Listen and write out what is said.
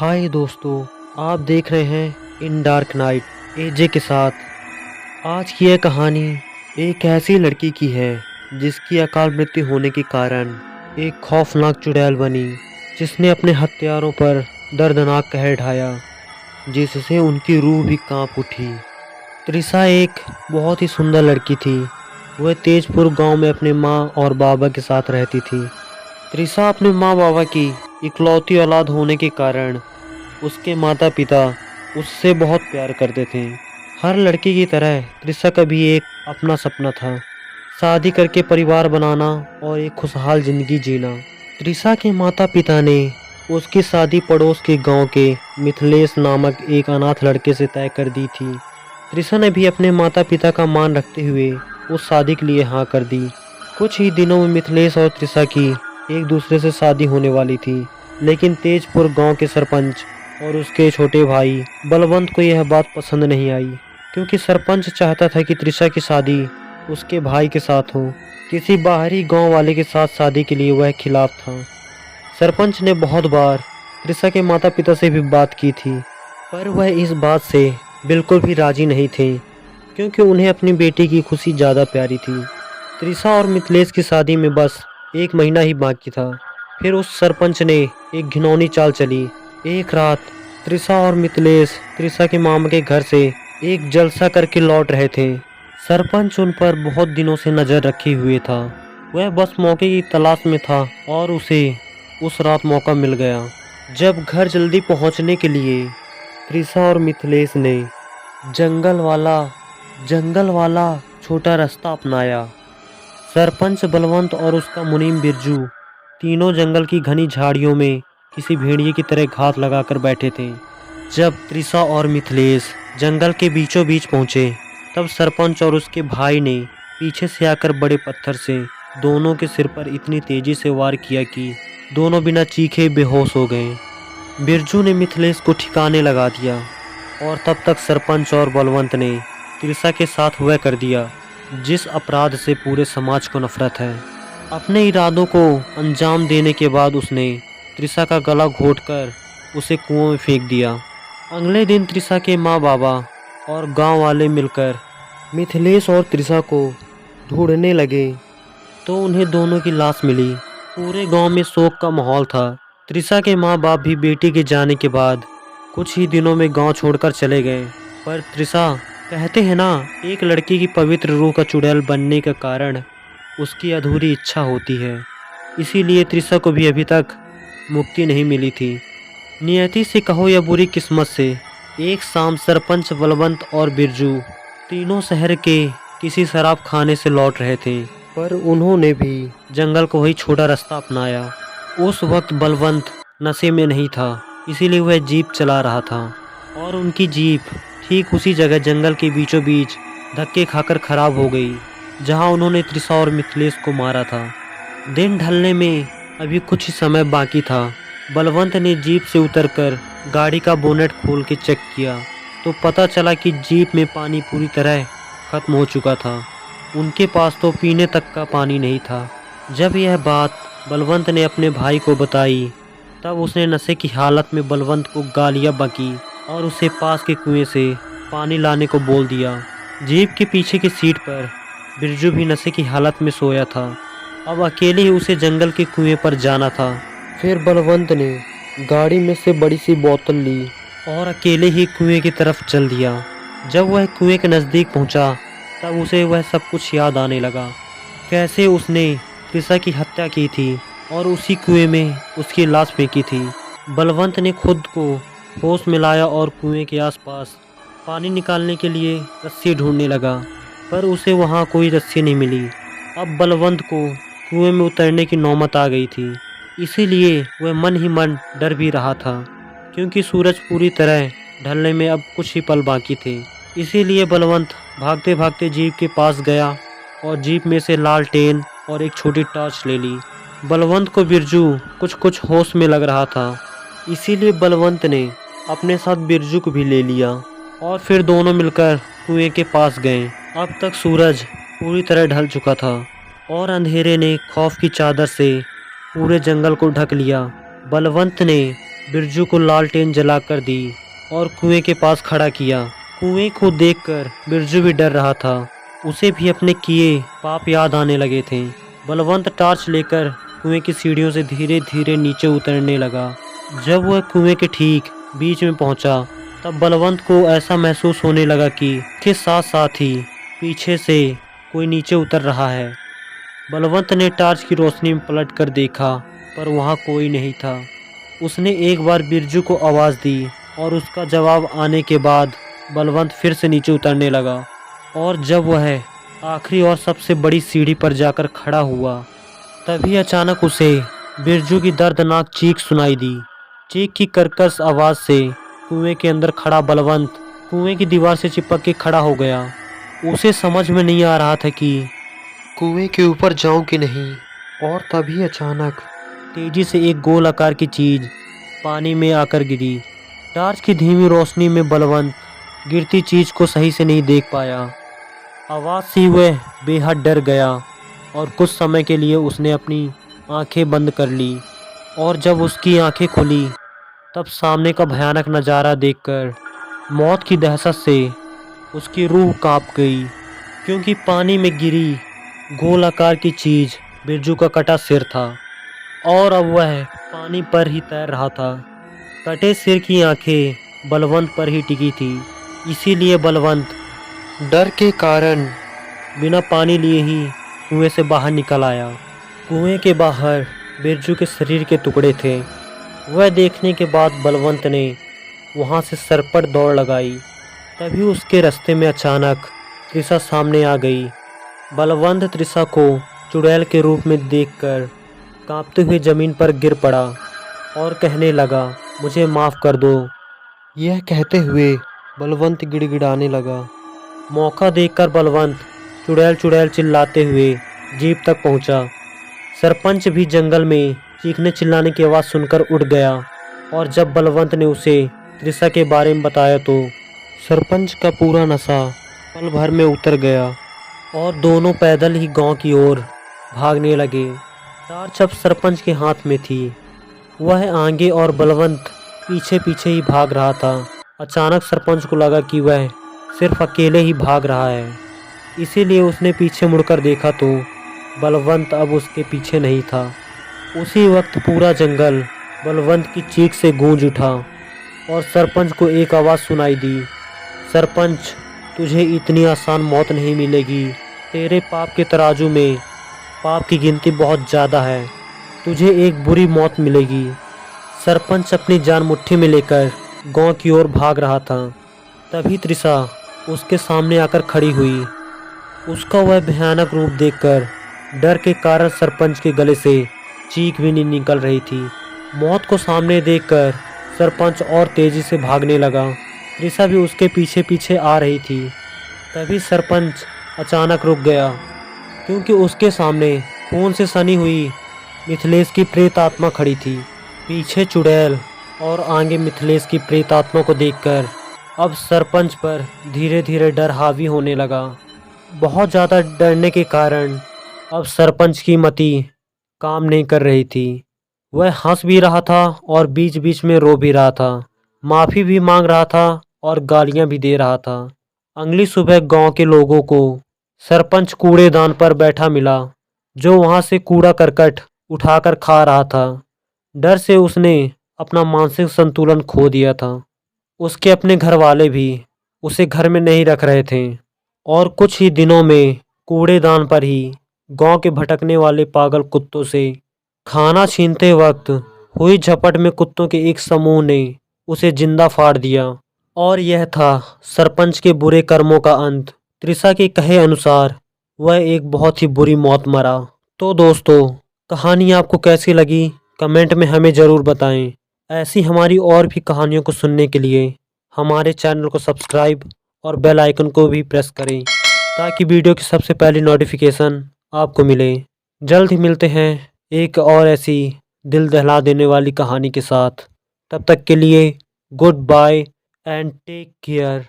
हाय दोस्तों, आप देख रहे हैं इन डार्क नाइट एजे के साथ। आज की यह कहानी एक ऐसी लड़की की है जिसकी अकाल मृत्यु होने के कारण एक खौफनाक चुड़ैल बनी, जिसने अपने हत्यारों पर दर्दनाक कहर ढाया, जिससे उनकी रूह भी कांप उठी। त्रिशा एक बहुत ही सुंदर लड़की थी। वह तेजपुर गांव में अपने माँ और बाबा के साथ रहती थी। त्रिशा अपने माँ बाबा की इकलौती औलाद होने के कारण उसके माता पिता उससे बहुत प्यार करते थे। हर लड़की की तरह त्रिशा का भी एक अपना सपना था, शादी करके परिवार बनाना और एक खुशहाल जिंदगी जीना। त्रिशा के माता पिता ने उसकी शादी पड़ोस के गांव के मिथिलेश नामक एक अनाथ लड़के से तय कर दी थी। त्रिशा ने भी अपने माता पिता का मान रखते हुए उस शादी के लिए हाँ कर दी। कुछ ही दिनों में मिथिलेश और त्रिशा की एक दूसरे से शादी होने वाली थी, लेकिन तेजपुर गांव के सरपंच और उसके छोटे भाई बलवंत को यह बात पसंद नहीं आई, क्योंकि सरपंच चाहता था कि त्रिशा की शादी उसके भाई के साथ हो। किसी बाहरी गांव वाले के साथ शादी के लिए वह खिलाफ था। सरपंच ने बहुत बार त्रिशा के माता पिता से भी बात की थी, पर वह इस बात से बिल्कुल भी राजी नहीं थे, क्योंकि उन्हें अपनी बेटी की खुशी ज़्यादा प्यारी थी। त्रिशा और मिथिलेश की शादी में बस एक महीना ही बाकी था। फिर उस सरपंच ने एक घिनौनी चाल चली। एक रात त्रिशा और मिथिलेश त्रिशा के मामा के घर से एक जलसा करके लौट रहे थे। सरपंच उन पर बहुत दिनों से नज़र रखे हुए था। वह बस मौके की तलाश में था और उसे उस रात मौका मिल गया। जब घर जल्दी पहुंचने के लिए त्रिशा और मिथिलेश ने जंगल वाला छोटा रास्ता अपनाया। सरपंच बलवंत और उसका मुनीम बिरजू तीनों जंगल की घनी झाड़ियों में किसी भेड़िए की तरह घात लगाकर बैठे थे। जब त्रिशा और मिथिलेश जंगल के बीचों बीच पहुंचे, तब सरपंच और उसके भाई ने पीछे से आकर बड़े पत्थर से दोनों के सिर पर इतनी तेजी से वार किया कि दोनों बिना चीखे बेहोश हो गए। बिरजू ने मिथिलेश को ठिकाने लगा दिया और तब तक सरपंच और बलवंत ने त्रिशा के साथ वह कर दिया जिस अपराध से पूरे समाज को नफरत है। अपने इरादों को अंजाम देने के बाद उसने त्रिशा का गला घोंटकर उसे कुएं में फेंक दिया। अगले दिन त्रिशा के माँ बाबा और गांव वाले मिलकर मिथिलेश और त्रिशा को ढूंढने लगे, तो उन्हें दोनों की लाश मिली। पूरे गांव में शोक का माहौल था। त्रिशा के माँ बाप भी बेटी के जाने के बाद कुछ ही दिनों में गांव छोड़कर चले गए। पर त्रिशा, कहते हैं ना, एक लड़की की पवित्र रूह का चुड़ैल बनने का कारण उसकी अधूरी इच्छा होती है। इसीलिए त्रिशा को भी अभी तक मुक्ति नहीं मिली थी। नियति से कहो या बुरी किस्मत से, एक शाम सरपंच बलवंत और बिरजू तीनों शहर के किसी शराब खाने से लौट रहे थे, पर उन्होंने भी जंगल को वही छोटा रास्ता अपनाया। उस वक्त बलवंत नशे में नहीं था, इसीलिए वह जीप चला रहा था और उनकी जीप ठीक उसी जगह जंगल के बीचों बीच धक्के खाकर खराब हो गई जहां उन्होंने त्रिशा और मिथिलेश को मारा था। दिन ढलने में अभी कुछ ही समय बाकी था। बलवंत ने जीप से उतरकर गाड़ी का बोनेट खोल के चेक किया, तो पता चला कि जीप में पानी पूरी तरह खत्म हो चुका था। उनके पास तो पीने तक का पानी नहीं था। जब यह बात बलवंत ने अपने भाई को बताई, तब उसने नशे की हालत में बलवंत को गालियाँ बकी और उसे पास के कुएं से पानी लाने को बोल दिया। जीप के पीछे की सीट पर बिरजू भी नशे की हालत में सोया था। अब अकेले ही उसे जंगल के कुएं पर जाना था। फिर बलवंत ने गाड़ी में से बड़ी सी बोतल ली और अकेले ही कुएं की तरफ चल दिया। जब वह कुएं के नज़दीक पहुंचा, तब उसे वह सब कुछ याद आने लगा। कैसे उसने त्रिशा की हत्या की थी और उसी कुएं में उसकी लाश फेंकी थी। बलवंत ने खुद को होश में लाया और कुएं के आसपास पानी निकालने के लिए रस्सी ढूंढने लगा, पर उसे वहां कोई रस्सी नहीं मिली। अब बलवंत को कुएं में उतरने की नौबत आ गई थी, इसीलिए वह मन ही मन डर भी रहा था, क्योंकि सूरज पूरी तरह ढलने में अब कुछ ही पल बाकी थे। इसीलिए बलवंत भागते भागते जीप के पास गया और जीप में से लालटेन और एक छोटी टॉर्च ले ली। बलवंत को बिरजू कुछ होश में लग रहा था, इसीलिए बलवंत ने अपने साथ बिरजू को भी ले लिया और फिर दोनों मिलकर कुएं के पास गए। अब तक सूरज पूरी तरह ढल चुका था और अंधेरे ने खौफ की चादर से पूरे जंगल को ढक लिया। बलवंत ने बिरजू को लालटेन जलाकर दी और कुएं के पास खड़ा किया। कुएं को देखकर बिरजू भी डर रहा था। उसे भी अपने किए पाप याद आने लगे थे। बलवंत टॉर्च लेकर कुएं की सीढ़ियों से धीरे धीरे नीचे उतरने लगा। जब वह कुएं के ठीक बीच में पहुंचा, तब बलवंत को ऐसा महसूस होने लगा कि उसके साथ साथ ही पीछे से कोई नीचे उतर रहा है। बलवंत ने टॉर्च की रोशनी में पलट कर देखा, पर वहाँ कोई नहीं था। उसने एक बार बिरजू को आवाज़ दी और उसका जवाब आने के बाद बलवंत फिर से नीचे उतरने लगा। और जब वह आखिरी और सबसे बड़ी सीढ़ी पर जाकर खड़ा हुआ, तभी अचानक उसे बिरजू की दर्दनाक चीख सुनाई दी। चीख की कर्कश आवाज़ से कुएं के अंदर खड़ा बलवंत कुएं की दीवार से चिपक के खड़ा हो गया। उसे समझ में नहीं आ रहा था कि कुएं के ऊपर जाऊं कि नहीं। और तभी अचानक तेजी से एक गोल आकार की चीज़ पानी में आकर गिरी। टॉर्च की धीमी रोशनी में बलवंत गिरती चीज़ को सही से नहीं देख पाया। आवाज़ से वह बेहद डर गया और कुछ समय के लिए उसने अपनी आंखें बंद कर ली। और जब उसकी आंखें खुली, तब सामने का भयानक नज़ारा देखकर मौत की दहशत से उसकी रूह कांप गई, क्योंकि पानी में गिरी गोल आकार की चीज़ बिरजू का कटा सिर था और अब वह पानी पर ही तैर रहा था। कटे सिर की आंखें बलवंत पर ही टिकी थी, इसीलिए बलवंत डर के कारण बिना पानी लिए ही कुएं से बाहर निकल आया। कुएं के बाहर बिरजू के शरीर के टुकड़े थे। वह देखने के बाद बलवंत ने वहां से सरपट दौड़ लगाई। तभी उसके रास्ते में अचानक त्रिशा सामने आ गई। बलवंत त्रिशा को चुड़ैल के रूप में देखकर कांपते हुए ज़मीन पर गिर पड़ा और कहने लगा, मुझे माफ़ कर दो। यह कहते हुए बलवंत गिड़गिड़ाने लगा। मौका देखकर बलवंत चुड़ैल चुड़ैल चिल्लाते हुए जीप तक पहुंचा। सरपंच भी जंगल में चीखने चिल्लाने की आवाज़ सुनकर उठ गया और जब बलवंत ने उसे त्रिशा के बारे में बताया तो सरपंच का पूरा नशा पल भर में उतर गया और दोनों पैदल ही गांव की ओर भागने लगे। टॉर्च अब सरपंच के हाथ में थी। वह आगे और बलवंत पीछे पीछे ही भाग रहा था। अचानक सरपंच को लगा कि वह सिर्फ अकेले ही भाग रहा है, इसीलिए उसने पीछे मुड़कर देखा तो बलवंत अब उसके पीछे नहीं था। उसी वक्त पूरा जंगल बलवंत की चीख से गूंज उठा और सरपंच को एक आवाज़ सुनाई दी, सरपंच, तुझे इतनी आसान मौत नहीं मिलेगी। तेरे पाप के तराजू में पाप की गिनती बहुत ज़्यादा है। तुझे एक बुरी मौत मिलेगी। सरपंच अपनी जान मुट्ठी में लेकर गांव की ओर भाग रहा था। तभी त्रिशा उसके सामने आकर खड़ी हुई। उसका वह भयानक रूप देखकर डर के कारण सरपंच के गले से चीख भी नहीं निकल रही थी। मौत को सामने देखकर सरपंच और तेजी से भागने लगा। त्रिशा भी उसके पीछे पीछे आ रही थी। तभी सरपंच अचानक रुक गया, क्योंकि उसके सामने खून से सनी हुई मिथिलेश की प्रेत आत्मा खड़ी थी। पीछे चुड़ैल और आगे मिथिलेश की प्रेत आत्मा को देखकर अब सरपंच पर धीरे धीरे डर हावी होने लगा। बहुत ज़्यादा डरने के कारण अब सरपंच की मति काम नहीं कर रही थी। वह हंस भी रहा था और बीच बीच में रो भी रहा था, माफ़ी भी मांग रहा था और गालियां भी दे रहा था। अगली सुबह गांव के लोगों को सरपंच कूड़ेदान पर बैठा मिला, जो वहां से कूड़ा करकट उठाकर खा रहा था। डर से उसने अपना मानसिक संतुलन खो दिया था। उसके अपने घर वाले भी उसे घर में नहीं रख रहे थे और कुछ ही दिनों में कूड़ेदान पर ही गांव के भटकने वाले पागल कुत्तों से खाना छीनते वक्त हुई झपट में कुत्तों के एक समूह ने उसे जिंदा फाड़ दिया। और यह था सरपंच के बुरे कर्मों का अंत। त्रिशा के कहे अनुसार वह एक बहुत ही बुरी मौत मरा। तो दोस्तों, कहानी आपको कैसी लगी कमेंट में हमें ज़रूर बताएं। ऐसी हमारी और भी कहानियों को सुनने के लिए हमारे चैनल को सब्सक्राइब और बेल आइकन को भी प्रेस करें, ताकि वीडियो की सबसे पहली नोटिफिकेशन आपको मिले। जल्द ही मिलते हैं एक और ऐसी दिल दहला देने वाली कहानी के साथ। तब तक के लिए goodbye and take care.